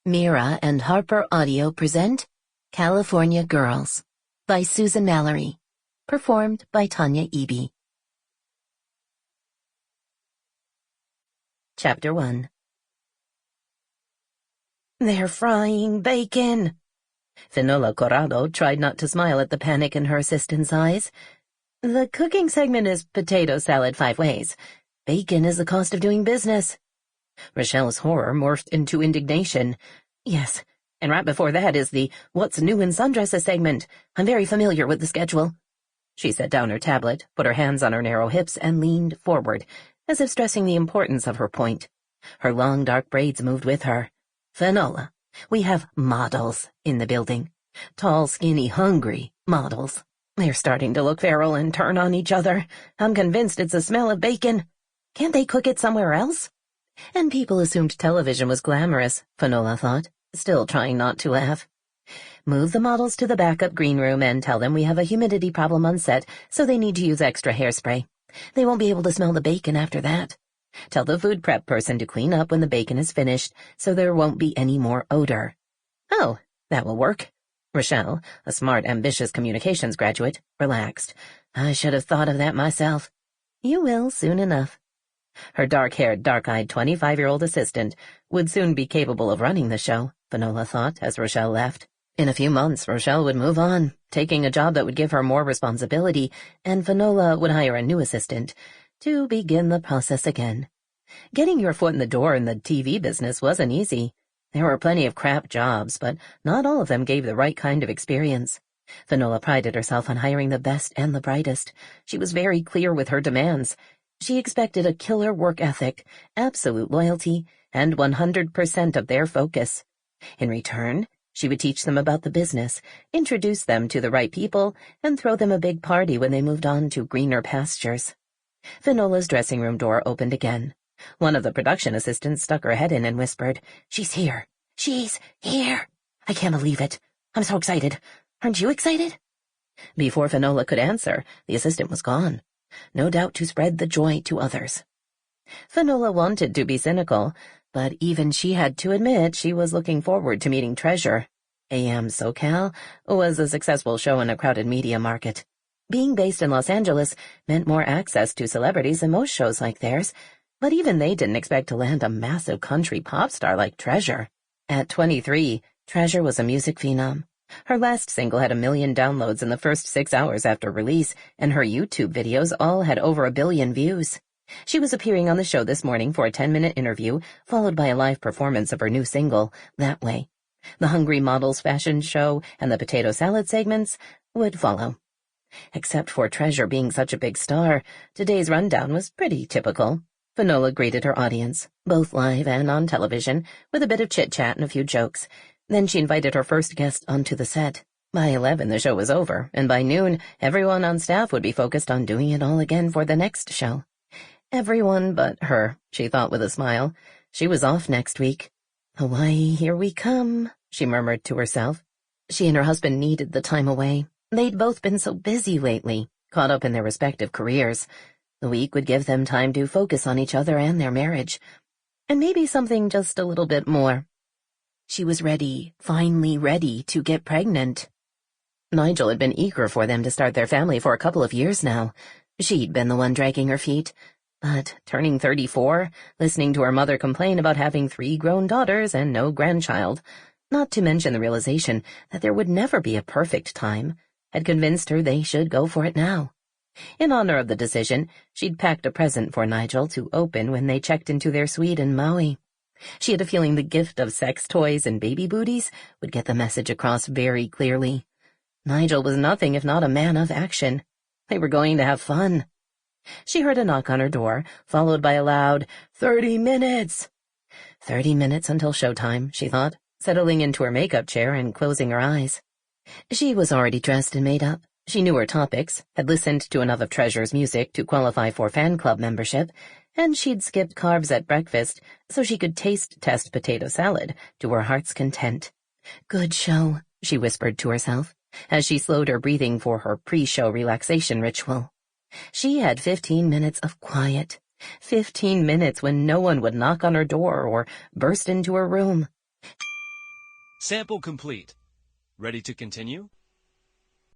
Mira and Harper Audio present California Girls by Susan Mallery, performed by Tanya Eby. Chapter 1. They're frying bacon. Finola Corrado tried not to smile at the panic in her assistant's eyes. The cooking segment is potato salad 5 ways. Bacon is the cost of doing business. Rochelle's horror morphed into indignation. Yes, and right before that is the What's New in Sundresses segment. I'm very familiar with the schedule. She set down her tablet, put her hands on her narrow hips, and leaned forward, as if stressing the importance of her point. Her long dark braids moved with her. Finola, we have models in the building. Tall, skinny, hungry models. They're starting to look feral and turn on each other. I'm convinced it's the smell of bacon. Can't they cook it somewhere else? And people assumed television was glamorous, Finola thought, still trying not to laugh. Move the models to the backup green room and tell them we have a humidity problem on set, so they need to use extra hairspray. They won't be able to smell the bacon after that. Tell the food prep person to clean up when the bacon is finished, so there won't be any more odor. Oh, that will work. Rochelle, a smart, ambitious communications graduate, relaxed. I should have thought of that myself. You will soon enough. Her dark-haired, dark-eyed 25-year-old assistant would soon be capable of running the show, Finola thought as Rochelle left. In a few months, Rochelle would move on, taking a job that would give her more responsibility, and Finola would hire a new assistant to begin the process again. Getting your foot in the door in the TV business wasn't easy. There were plenty of crap jobs, but not all of them gave the right kind of experience. Finola prided herself on hiring the best and the brightest. She was very clear with her demands. She expected a killer work ethic, absolute loyalty, and 100% of their focus. In return, she would teach them about the business, introduce them to the right people, and throw them a big party when they moved on to greener pastures. Finola's dressing room door opened again. One of the production assistants stuck her head in and whispered, "She's here. She's here. I can't believe it. I'm so excited. Aren't you excited?" Before Finola could answer, the assistant was gone. No doubt to spread the joy to others. Finola wanted to be cynical, but even she had to admit she was looking forward to meeting Treasure. AM SoCal was a successful show in a crowded media market. Being based in Los Angeles meant more access to celebrities than most shows like theirs, but even they didn't expect to land a massive country pop star like Treasure. At 23, Treasure was a music phenom. Her last single had 1 million downloads in the first 6 hours after release, and her YouTube videos all had over 1 billion views. She was appearing on the show this morning for a 10-minute interview, followed by a live performance of her new single, That Way. The Hungry Models fashion show and the potato salad segments would follow. Except for Treasure being such a big star, today's rundown was pretty typical. Finola greeted her audience, both live and on television, with a bit of chit-chat and a few jokes. Then she invited her first guest onto the set. By 11, the show was over, and by noon, everyone on staff would be focused on doing it all again for the next show. Everyone but her, she thought with a smile. She was off next week. "Hawaii, here we come," she murmured to herself. She and her husband needed the time away. They'd both been so busy lately, caught up in their respective careers. The week would give them time to focus on each other and their marriage. And maybe something just a little bit more. She was ready, finally ready, to get pregnant. Nigel had been eager for them to start their family for a couple of years now. She'd been the one dragging her feet. But turning 34, listening to her mother complain about having 3 grown daughters and no grandchild, not to mention the realization that there would never be a perfect time, had convinced her they should go for it now. In honor of the decision, she'd packed a present for Nigel to open when they checked into their suite in Maui. She had a feeling the gift of sex toys and baby booties would get the message across very clearly. Nigel was nothing if not a man of action. They were going to have fun. She heard a knock on her door, followed by a loud, 30 minutes! 30 minutes until showtime, she thought, settling into her makeup chair and closing her eyes. She was already dressed and made up. She knew her topics, had listened to enough of Treasure's music to qualify for fan club membership, and she'd skipped carbs at breakfast so she could taste-test potato salad to her heart's content. "Good show," she whispered to herself, as she slowed her breathing for her pre-show relaxation ritual. She had 15 minutes of quiet, 15 minutes when no one would knock on her door or burst into her room. Sample complete. Ready to continue?